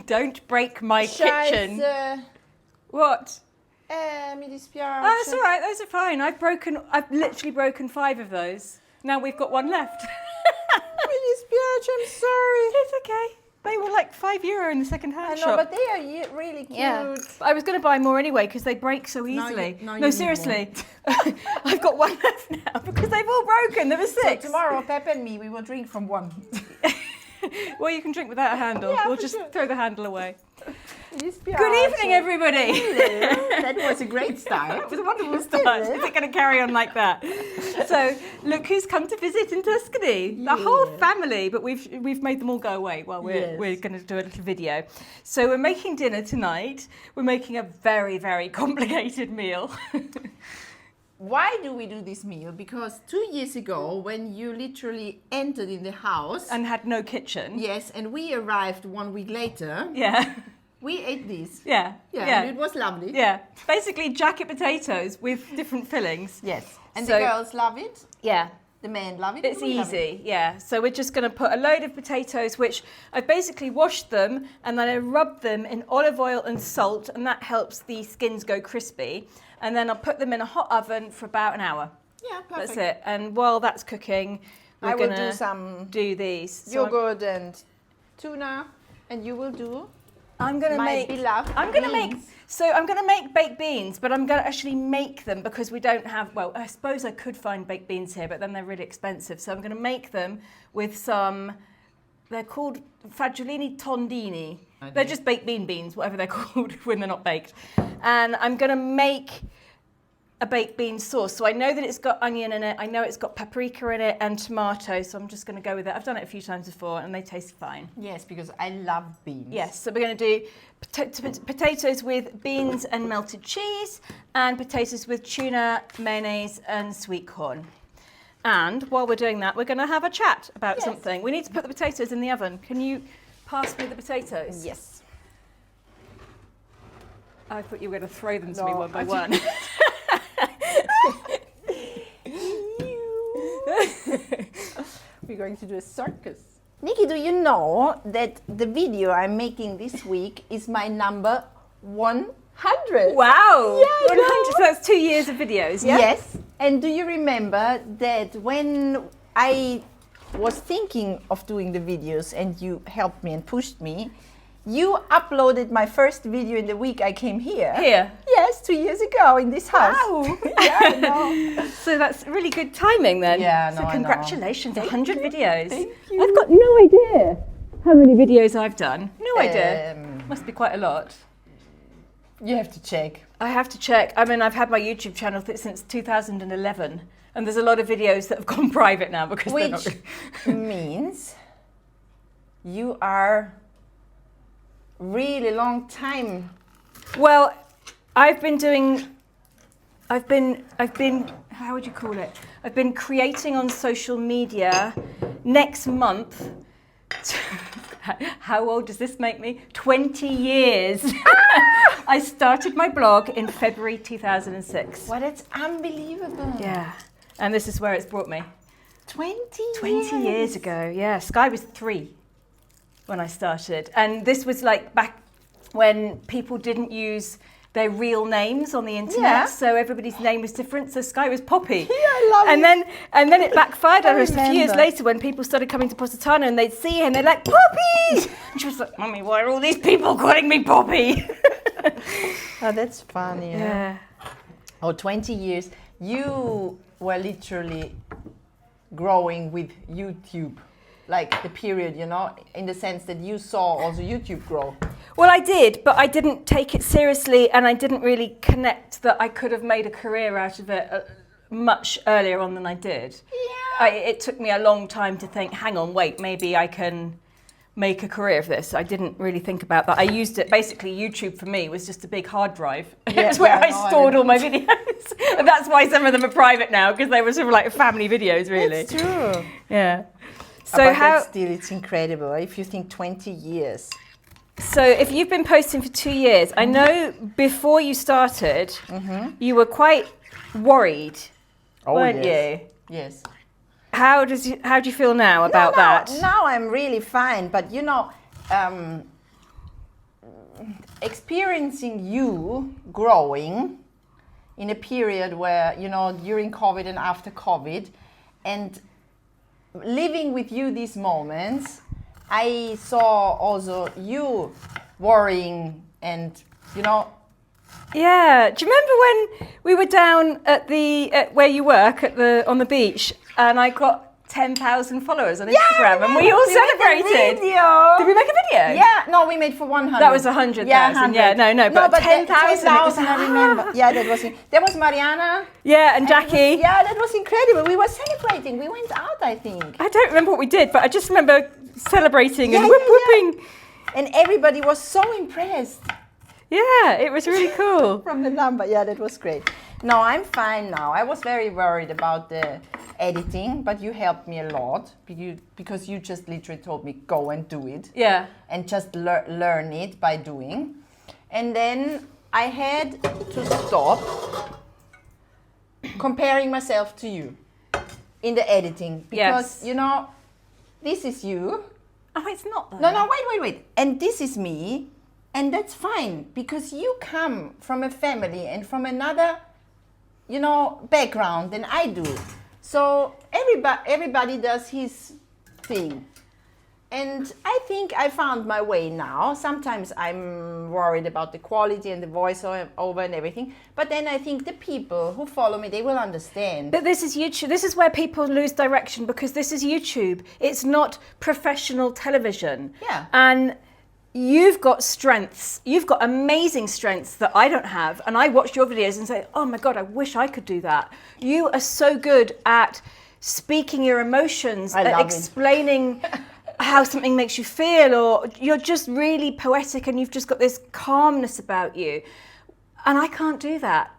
Don't break my kitchen. What? Mi dispiace. Oh, that's all right. Those are fine. I've literally broken 5 of those. Now we've got 1 left. Mi dispiace, I'm sorry. It's okay. They were like €5 in the second-hand shop. I know, but they are really cute. Yeah. I was going to buy more anyway because they break so easily. No, seriously. I've got 1 left now because they've all broken. There were 6. So tomorrow, Pep and me, we will drink from 1. Well, you can drink without a handle. Yeah, we'll just throw the handle away. Dispiace. Good evening, everybody. That was a great start. It was a wonderful start. Is it going to carry on like that? So, look who's come to visit in Tuscany. The whole family, but we've made them all go away while we're going to do a little video. So we're making dinner tonight. We're making a very, very complicated meal. Why do we do this meal? Because 2 years ago, when you literally entered in the house and had no kitchen. Yes, and we arrived 1 week later. Yeah. We ate this. Yeah. And it was lovely. Yeah. Basically jacket potatoes with different fillings. Yes. And the girls love it. Yeah. The men love it. It's easy, yeah. So we're just going to put a load of potatoes, which I've basically washed them and then I rubbed them in olive oil and salt, and that helps the skins go crispy. And then I'll put them in a hot oven for about an hour. Yeah, perfect. That's it. And while that's cooking, we're going to do these. Yogurt and tuna, and you will do. I'm going to make baked beans, but I'm going to actually make them because we don't have, well, I suppose I could find baked beans here, but then they're really expensive. So I'm going to make them with some, they're called fagiolini tondini. They're just baked beans, whatever they're called when they're not baked. And I'm going to make a baked bean sauce. So I know that it's got onion in it. I know it's got paprika in it and tomato. So I'm just going to go with it. I've done it a few times before and they taste fine. Yes, because I love beans. Yes, so we're going to do potatoes with beans and melted cheese and potatoes with tuna, mayonnaise and sweet corn. And while we're doing that, we're going to have a chat about something. We need to put the potatoes in the oven. Can you pass me the potatoes? Yes. I thought you were going to throw them to me one by one. We're going to do a circus. Nikki, do you know that the video I'm making this week is my number 100? Wow! Yeah, 100, so that's 2 years of videos, yeah? Yes. And do you remember that when I was thinking of doing the videos and you helped me and pushed me, you uploaded my first video in the week I came here. Here? Yes, 2 years ago in this house. Wow! Yeah, I know. So that's really good timing then. Yeah, so no, congratulations, 100 videos. Thank you. I've got no idea how many videos I've done. No idea. Must be quite a lot. You have to check. I have to check. I mean, I've had my YouTube channel since 2011, and there's a lot of videos that have gone private now because they're not means you are really long time. Well, I've been, how would you call it? I've been creating on social media. Next month, how old does this make me? 20 years. I started my blog in February 2006. Well, that's unbelievable. Yeah, and this is where it's brought me. 20 years ago, yeah. Sky was 3 when I started. And this was like back when people didn't use their real names on the internet, so everybody's name was different. So Sky was Poppy. Yeah, I love it. And then it backfired on us a few years later when people started coming to Positano and they'd see her and they're like, Poppy! And she was like, Mummy, why are all these people calling me Poppy? Oh, that's funny. Yeah. Oh, 20 years. You were literally growing with YouTube. Like the period, you know, in the sense that you saw also YouTube grow. Well, I did, but I didn't take it seriously and I didn't really connect that I could have made a career out of it much earlier on than I did. Yeah. It took me a long time to think, hang on, wait, maybe I can make a career of this. I didn't really think about that. I used it, basically YouTube for me was just a big hard drive. It was where I stored all my videos. And that's why some of them are private now, because they were sort of like family videos, really. That's true. Yeah. So but still, it's incredible if you think 20 years. So if you've been posting for 2 years, I know before you started, you were quite worried, weren't you? Yes. How do you feel now about that? Now I'm really fine, but you know, experiencing you growing in a period where, you know, during COVID and after COVID, and living with you these moments, I saw also you worrying and, you know. Yeah. Do you remember when we were down at where you work on the beach, and I got 10,000 followers on Instagram, and we all celebrated. Did we make a video? Yeah, no, we made for 100. That was 100,000. Yeah, no, but 10,000. I remember. Yeah, that was Mariana. Yeah, and Jackie. Yeah, that was incredible. We were celebrating. We went out, I think. I don't remember what we did, but I just remember celebrating and whooping. And everybody was so impressed. Yeah, it was really cool. From the number. Yeah, that was great. No, I'm fine now. I was very worried about the editing, but you helped me a lot because you just literally told me go and do it. Yeah. And just learn it by doing. And then I had to stop comparing myself to you in the editing because, you know, this is you. Oh, it's not though. No, wait. And this is me, and that's fine because you come from a family and from another, you know, background than I do. So everybody does his thing. And I think I found my way now. Sometimes I'm worried about the quality and the voiceover and everything. But then I think the people who follow me, they will understand. But this is YouTube. This is where people lose direction because this is YouTube. It's not professional television. Yeah. And you've got strengths. You've got amazing strengths that I don't have. And I watch your videos and say, oh my God, I wish I could do that. You are so good at speaking your emotions, at explaining how something makes you feel, or you're just really poetic and you've just got this calmness about you. And I can't do that.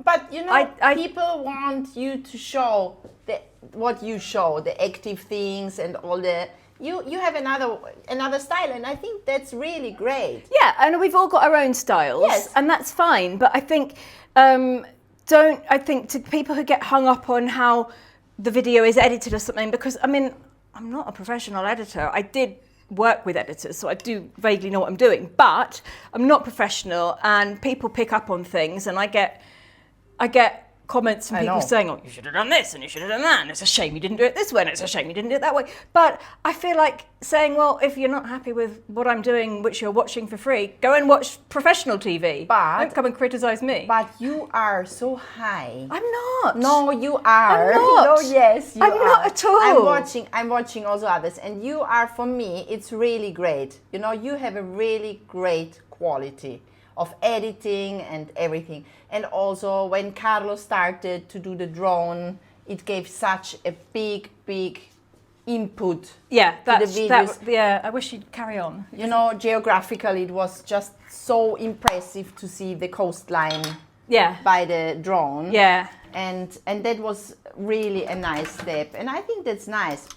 But you know, people want you to show what you show, the active things and all the... You have another style, and I think that's really great. Yeah, and we've all got our own styles, and that's fine. But I think to people who get hung up on how the video is edited or something, because I mean, I'm not a professional editor. I did work with editors, so I do vaguely know what I'm doing, but I'm not professional, and people pick up on things, and I get comments from people saying, oh, you should have done this and you should have done that, and it's a shame you didn't do it this way and it's a shame you didn't do it that way. But I feel like saying, well, if you're not happy with what I'm doing, which you're watching for free, go and watch professional TV. But don't come and criticize me. But you are so high. I'm not. No, you are. I'm not. No, yes, you are. I'm not at all. I'm watching also others, and you are, for me, it's really great. You know, you have a really great quality of editing and everything. And also when Carlos started to do the drone, it gave such a big input to the videos. I wish you'd carry on. You know, geographically it was just so impressive to see the coastline by the drone. Yeah. And that was really a nice step. And I think that's nice.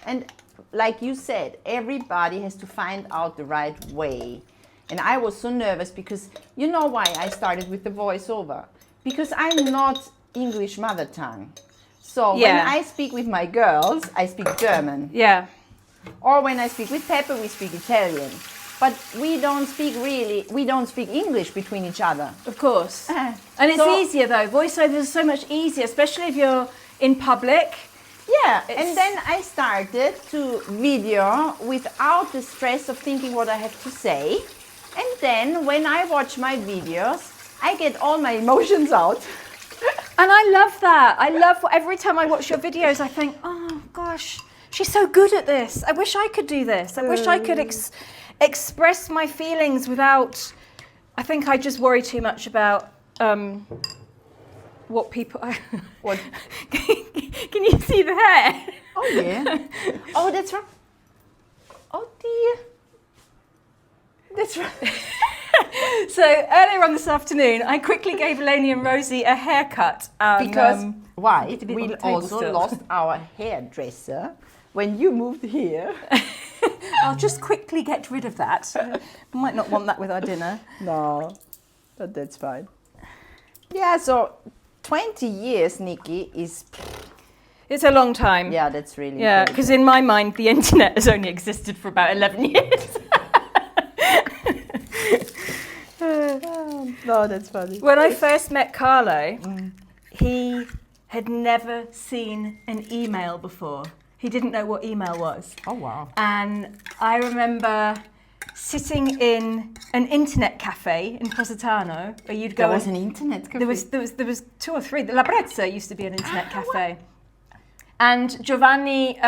And like you said, everybody has to find out the right way. And I was so nervous because you know why I started with the voiceover? Because I'm not English mother tongue. So when I speak with my girls, I speak German. Yeah. Or when I speak with Pepper, we speak Italian. But we don't speak English between each other. Of course. And it's easier though. Voiceover is so much easier, especially if you're in public. Yeah, and then I started to video without the stress of thinking what I have to say. And then when I watch my videos, I get all my emotions out. And I love that. I love every time I watch your videos, I think, oh gosh, she's so good at this. I wish I could do this. I wish I could express my feelings without, I think I just worry too much about what people... What? Can you see the hair? Oh yeah. Oh, that's right. Oh dear. That's right. So earlier on this afternoon, I quickly gave Eleni and Rosie a haircut. Because why? We also lost our hairdresser when you moved here. I'll just quickly get rid of that. Might not want that with our dinner. No, but that's fine. Yeah, so 20 years, Nikki, is... It's a long time. Yeah, that's really... Yeah, because in my mind, the internet has only existed for about 11 years. No, that's funny. When I first met Carlo, he had never seen an email before. He didn't know what email was. Oh, wow. And I remember sitting in an internet cafe in Positano where you'd go. There was an internet cafe? There was 2 or 3. The La Brezza used to be an internet cafe. And Giovanni,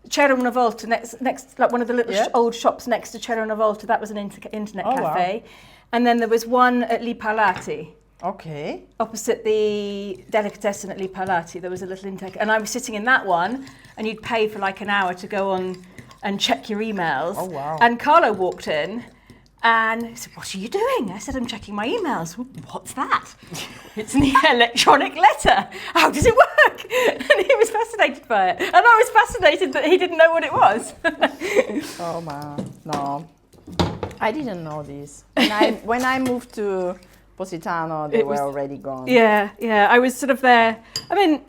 C'era una volta, next, like one of the little old shops next to C'era una volta, that was an internet cafe. Wow. And then there was one at Li Palati. Okay. Opposite the delicatessen at Li Palati, there was a little internet. And I was sitting in that one, and you'd pay for like an hour to go on and check your emails. Oh, wow. And Carlo walked in, and he said, "What are you doing?" I said, "I'm checking my emails." "What's that?" "It's an electronic letter." "How does it work?" And he was fascinated by it. And I was fascinated that he didn't know what it was. Oh, man. No. I didn't know this. When I moved to Positano, they were already gone. Yeah. I was sort of there. I mean,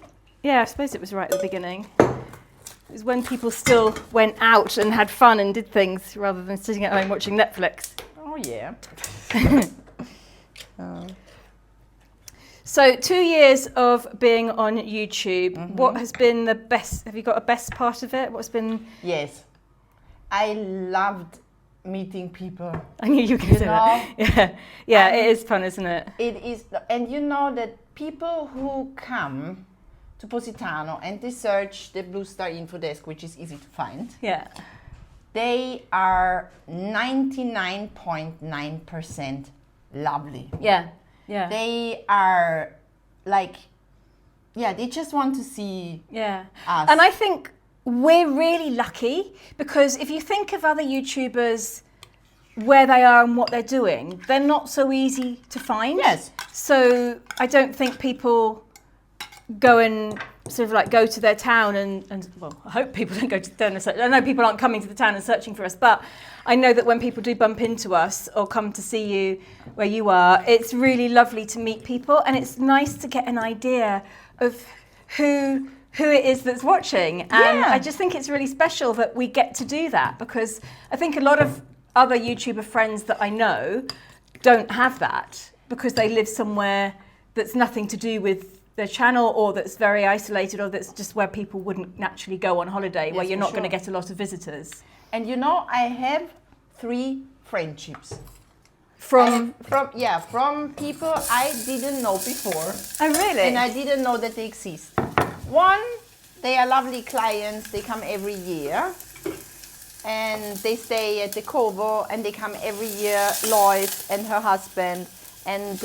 yeah, I suppose it was right at the beginning. It was when people still went out and had fun and did things rather than sitting at home watching Netflix. Oh, yeah. So 2 years of being on YouTube. What has been the best? Have you got a best part of it? What's been? Yes. I loved meeting people. I knew you were going to say that. Yeah, it is fun, isn't it? It is. And you know that people who come to Positano and they search the Blue Star Info Desk, which is easy to find. Yeah. They are 99.9% lovely. Yeah. They are like, they just want to see us. And I think we're really lucky because if you think of other YouTubers, where they are and what they're doing, they're not so easy to find. Yes. So I don't think people go and sort of like go to their town and well, I hope people don't go to town and search. I know people aren't coming to the town and searching for us, but I know that when people do bump into us or come to see you where you are, it's really lovely to meet people and it's nice to get an idea of who it is that's watching. And I just think it's really special that we get to do that because I think a lot of other YouTuber friends that I know don't have that because they live somewhere that's nothing to do with their channel or that's very isolated or that's just where people wouldn't naturally go on holiday, where you're not going to get a lot of visitors. And you know, I have 3 friendships. From people I didn't know before. Oh, really? And I didn't know that they exist. One, they are lovely clients. They come every year. And they stay at the Covo and they come every year, Lloyd and her husband. And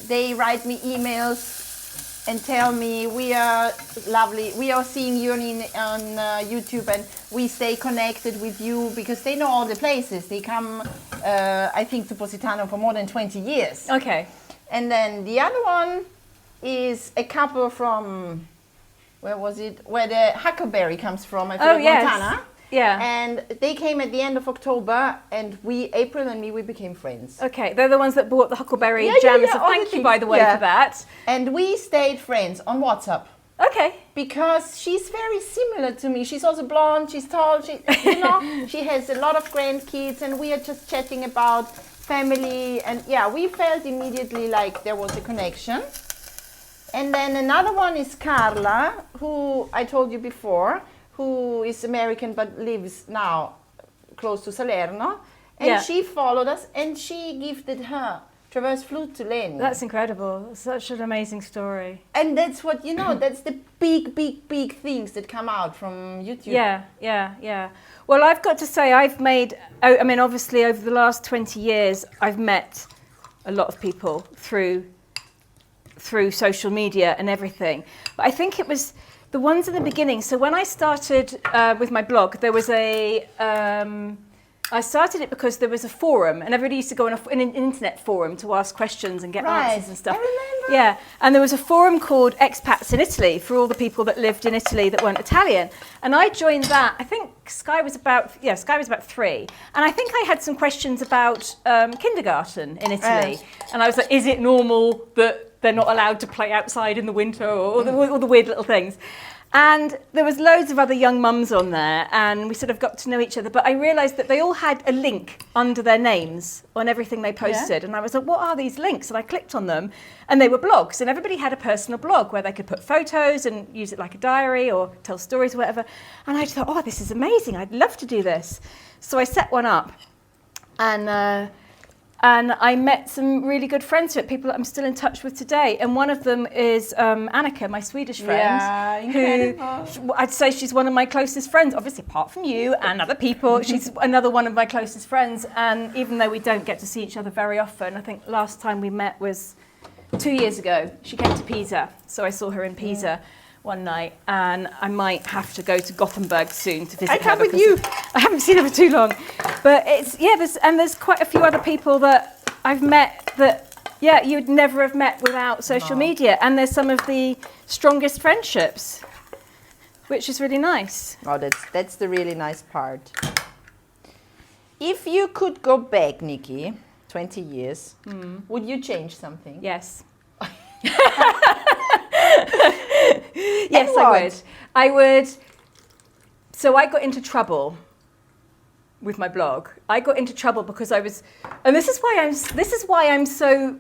they write me emails and tell me we are lovely. We are seeing you on YouTube and we stay connected with you because they know all the places. They come, I think, to Positano for more than 20 years. Okay. And then the other one is a couple from, where was it? Where the huckleberry comes from, I think, Montana. Yeah. And they came at the end of October and April and me, we became friends. Okay, they're the ones that bought the huckleberry jam. So thank you, by the way, for that. And we stayed friends on WhatsApp. Okay. Because she's very similar to me. She's also blonde, she's tall, she has a lot of grandkids and we are just chatting about family. And we felt immediately like there was a connection. And then another one is Carla, who I told you before, who is American but lives now close to Salerno. And she followed us and she gifted her Traverse flute to Lenny. That's incredible. Such an amazing story. And that's what, that's the big things that come out from YouTube. Yeah. Well, I've got to say, obviously over the last 20 years, I've met a lot of people through social media and everything. But I think it was the ones in the beginning. So when I started with my blog, there was I started it because there was a forum and everybody used to go on an internet forum to ask questions and get answers and stuff. I remember. Yeah, and there was a forum called Expats in Italy for all the people that lived in Italy that weren't Italian. And I joined that. I think Sky was about 3. And I think I had some questions about kindergarten in Italy. Yes. And I was like, is it normal that they're not allowed to play outside in the winter or all the weird little things? And there was loads of other young mums on there, and we sort of got to know each other. But I realised that they all had a link under their names on everything they posted. And I was like, what are these links? And I clicked on them, and they were blogs. And everybody had a personal blog where they could put photos and use it like a diary or tell stories or whatever. And I just thought, oh, this is amazing. I'd love to do this. So I set one up, and I met some really good friends with it, people that I'm still in touch with today. And one of them is Annika, my Swedish friend. Yeah, incredible. Who I'd say she's one of my closest friends, obviously apart from you and other people. She's another one of my closest friends. And even though we don't get to see each other very often, I think last time we met was 2 years ago. She came to Pisa, so I saw her in Pisa. One night, and I might have to go to Gothenburg soon to visit her. I come with you. I haven't seen her for too long, but there's quite a few other people that I've met that you'd never have met without social media, and there's some of the strongest friendships, which is really nice. Oh, that's the really nice part. If you could go back, Nikki, 20 years, would you change something? Yes. Yes, I would. So I got into trouble with my blog. I got into trouble because I was, and this is why I'm so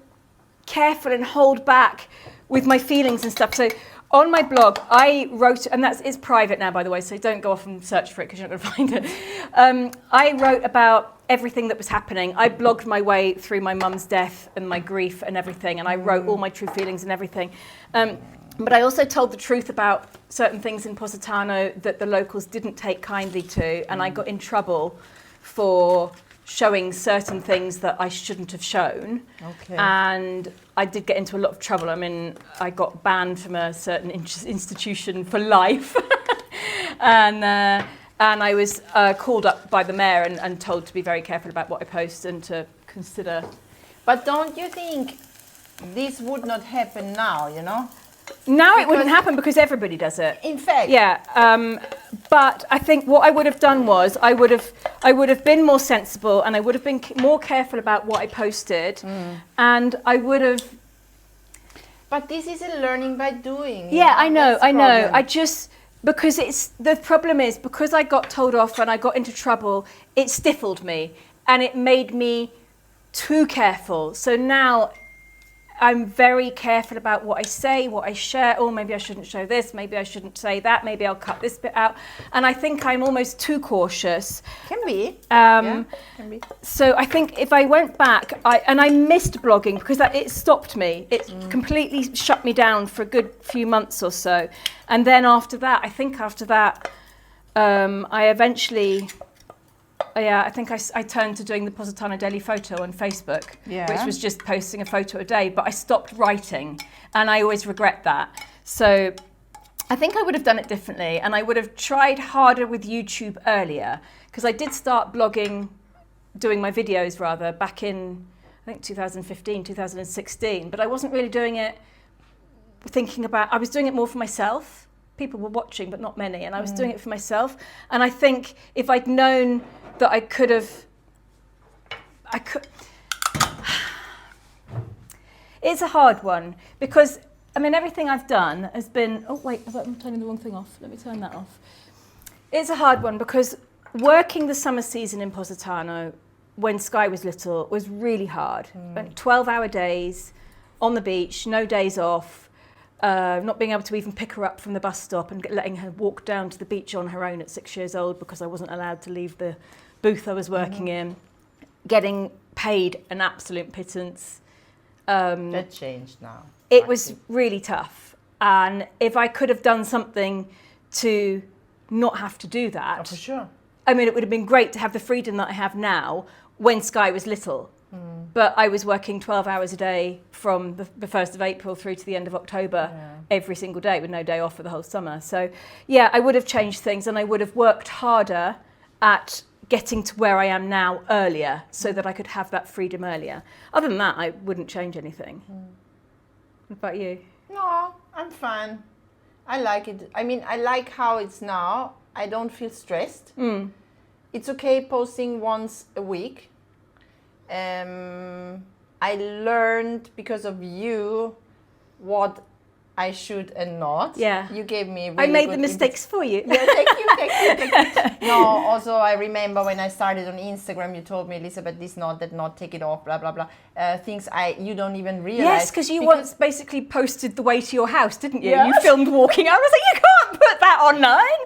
careful and hold back with my feelings and stuff. So on my blog, I wrote, and it's private now, by the way, so don't go off and search for it because you're not going to find it. I wrote about everything that was happening. I blogged my way through my mum's death and my grief and everything, and I wrote all my true feelings and everything. But I also told the truth about certain things in Positano that the locals didn't take kindly to, and I got in trouble for showing certain things that I shouldn't have shown. Okay. And I did get into a lot of trouble. I mean, I got banned from a certain institution for life. And I was called up by the mayor and told to be very careful about what I post and to consider. But don't you think this would not happen now, you know? Now it wouldn't happen because everybody does it. In fact. Yeah. But I think what I would have done was I would have been more sensible, and I would have been more careful about what I posted, and I would have. But this is a learning by doing. Yeah, I know. I just, because the problem is because I got told off and I got into trouble, it stifled me and it made me too careful. So now I'm very careful about what I say, what I share. Oh, maybe I shouldn't show this. Maybe I shouldn't say that. Maybe I'll cut this bit out. And I think I'm almost too cautious. Can be. Can be. So I think if I went back, I missed blogging because it stopped me. It completely shut me down for a good few months or so. And then after that, I eventually. I think I turned to doing the Positano Daily Photo on Facebook, which was just posting a photo a day, but I stopped writing, and I always regret that. So I think I would have done it differently, and I would have tried harder with YouTube earlier, because I did start blogging, doing my videos rather, back in, I think 2015, 2016, but I wasn't really doing it I was doing it more for myself. People were watching, but not many, and I was doing it for myself. And I think if I'd known that I could. It's a hard one because everything I've done has been. Oh wait, I'm turning the wrong thing off. Let me turn that off. It's a hard one because working the summer season in Positano when Sky was little was really hard. 12-hour days on the beach, no days off. Not being able to even pick her up from the bus stop and letting her walk down to the beach on her own at 6 years old because I wasn't allowed to leave the booth I was working in, getting paid an absolute pittance. That changed now. It was really tough. And if I could have done something to not have to do that. Oh, for sure. It would have been great to have the freedom that I have now when Sky was little. But I was working 12 hours a day from the 1st of April through to the end of October every single day with no day off for the whole summer. So, I would have changed things and I would have worked harder at getting to where I am now earlier so that I could have that freedom earlier. Other than that, I wouldn't change anything. What about you? No, I'm fine. I like it. I like how it's now. I don't feel stressed. It's okay posting once a week. I learned because of you what I should and not. Yeah. You gave me. I made the mistakes for you. Yeah, thank you. No, also I remember when I started on Instagram, you told me, Elisabeth, this not, that not, take it off, blah blah blah. Things you don't even realize. Yes, because you once basically posted the way to your house, didn't you? Yes. You filmed walking. I was like, you can't put that online.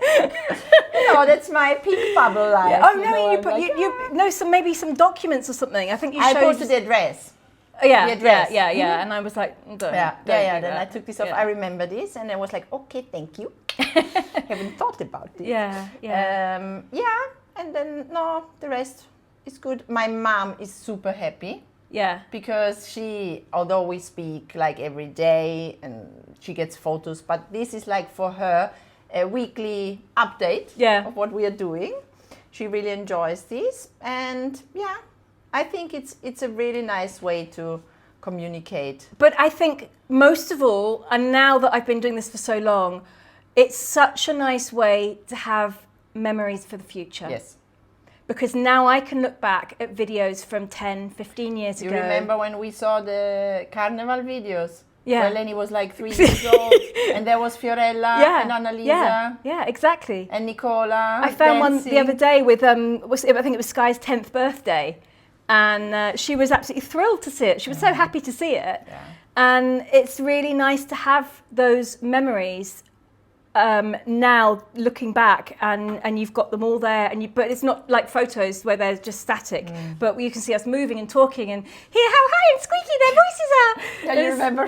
No, that's my peak bubble life. Yeah. Oh no, know, you I'm put like, maybe some documents or something. I think you I showed. posted the address. Yeah, the address. yeah. And I was like, don't do Then that. I took this off. Yeah. I remember this, and I was like, okay, thank you. Haven't thought about it. Yeah. And then no, the rest is good. My mom is super happy Yeah. because she, although we speak like every day and she gets photos, but this is like for her a weekly update of what we are doing. She really enjoys this, and I think it's a really nice way to communicate. But I think most of all, and now that I've been doing this for so long, it's such a nice way to have memories for the future. Yes. Because now I can look back at videos from 10, 15 years ago. You remember when we saw the carnival videos? Yeah. Where Lenny was like 3 years old, and there was Fiorella and Annalisa. Yeah, exactly. And Nicola. I found one dancing. the other day with, I think it was Sky's 10th birthday. And she was absolutely thrilled to see it. She was so happy to see it. Yeah. And it's really nice to have those memories now looking back, and you've got them all there. But it's not like photos where they're just static. But you can see us moving and talking and hear how high and squeaky their voices are. Yeah, you remember?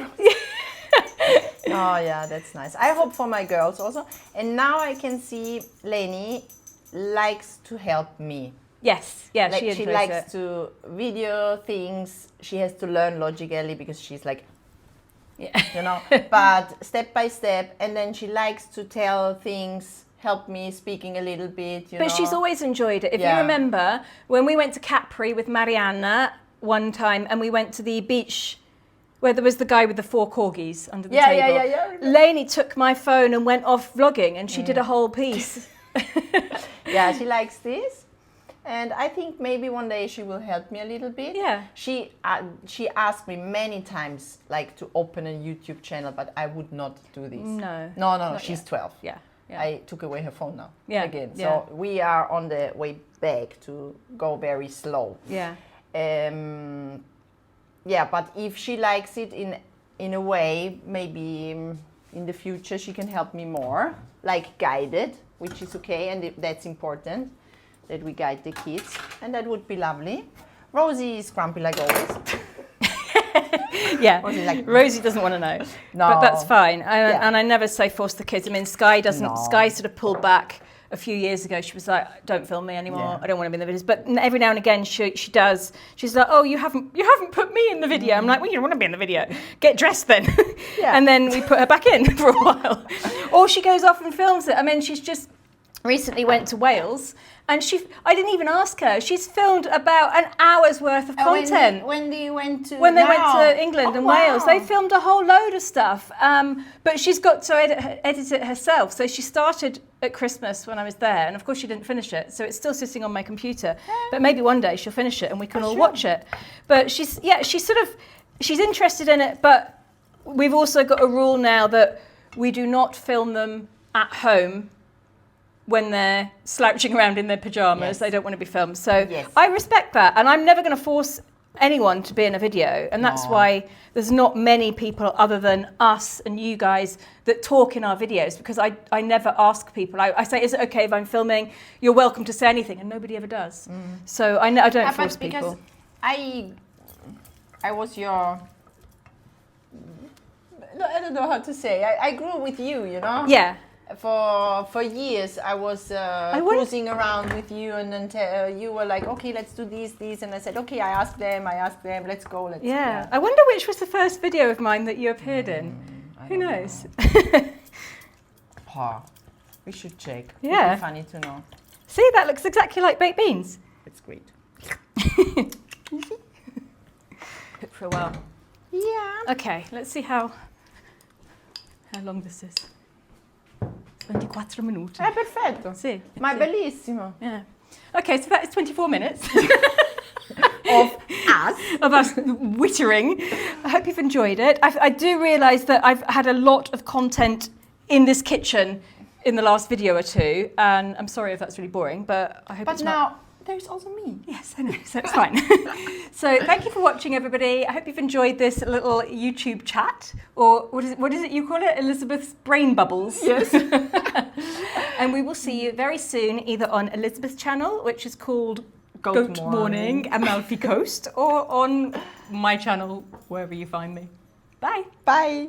Oh yeah, that's nice. I hope for my girls also. And now I can see Leni likes to help me. Yes, yeah, Like she enjoys likes it. to video things. She has to learn logically because she's like, you know, but step by step. And then she likes to tell things, help me speaking a little bit, you know. But she's always enjoyed it. If you remember, when we went to Capri with Marianna one time, and we went to the beach where there was the guy with the 4 corgis under the table. Yeah. Lainey took my phone and went off vlogging, and she did a whole piece. Yeah, she likes this. And I think maybe one day she will help me a little bit. Yeah. She asked me many times like to open a YouTube channel, but I would not do this. No. She's 12. Yeah. I took away her phone now. Yeah. Again. Yeah. So we are on the way back to go very slow. Yeah. But if she likes it in a way, maybe in the future she can help me more, like guided, which is okay, and that's important. That we guide the kids, and that would be lovely. Rosie is grumpy like always. Yeah, like, Rosie doesn't want to know. No. But that's fine. And I never say force the kids. I mean, Sky doesn't. No. Sky sort of pulled back a few years ago. She was like, "Don't film me anymore. Yeah. I don't want to be in the videos." But every now and again, she does. She's like, "Oh, you haven't put me in the video." I'm like, "Well, you don't want to be in the video. Get dressed then." Yeah. And then we put her back in for a while. Or she goes off and films it. I mean, she's just recently went to Wales. And I didn't even ask her. She's filmed about an hour's worth of content. When they went to England and Wales, they filmed a whole load of stuff. But she's got to edit it herself. So she started at Christmas when I was there, and of course she didn't finish it. So it's still sitting on my computer. But maybe one day she'll finish it and we can all watch it. But she's interested in it. But we've also got a rule now that we do not film them at home. When they're slouching around in their pajamas, they don't want to be filmed. So I respect that. And I'm never going to force anyone to be in a video. And that's why there's not many people other than us and you guys that talk in our videos, because I never ask people. I say, is it okay if I'm filming? You're welcome to say anything. And nobody ever does. So I don't force people. Because I was your... I don't know how to say. I grew with you, you know? Yeah. For years I was cruising around with you, and then you were like, okay, let's do these, and I said, okay, I asked them, let's go. Yeah. I wonder which was the first video of mine that you appeared in. Who knows? We should check. Yeah. It'd be funny to know. See, that looks exactly like baked beans. It's great. Cooked for a while. Yeah. Okay, let's see how long this is. 24 minuti. Perfetto. Sì. Ma è bellissimo. Yeah. Okay, so that is 24 minutes. of us. of us wittering. I hope you've enjoyed it. I do realise that I've had a lot of content in this kitchen in the last video or two, and I'm sorry if that's really boring, but I hope But it's now not. there's also me. Yes, I know, so it's fine. So thank you for watching, everybody. I hope you've enjoyed this little YouTube chat, or what is it you call it? Elizabeth's brain bubbles. Yes. And we will see you very soon, either on Elizabeth's channel, which is called Goat Morning, Amalfi Coast, or on my channel, wherever you find me. Bye. Bye.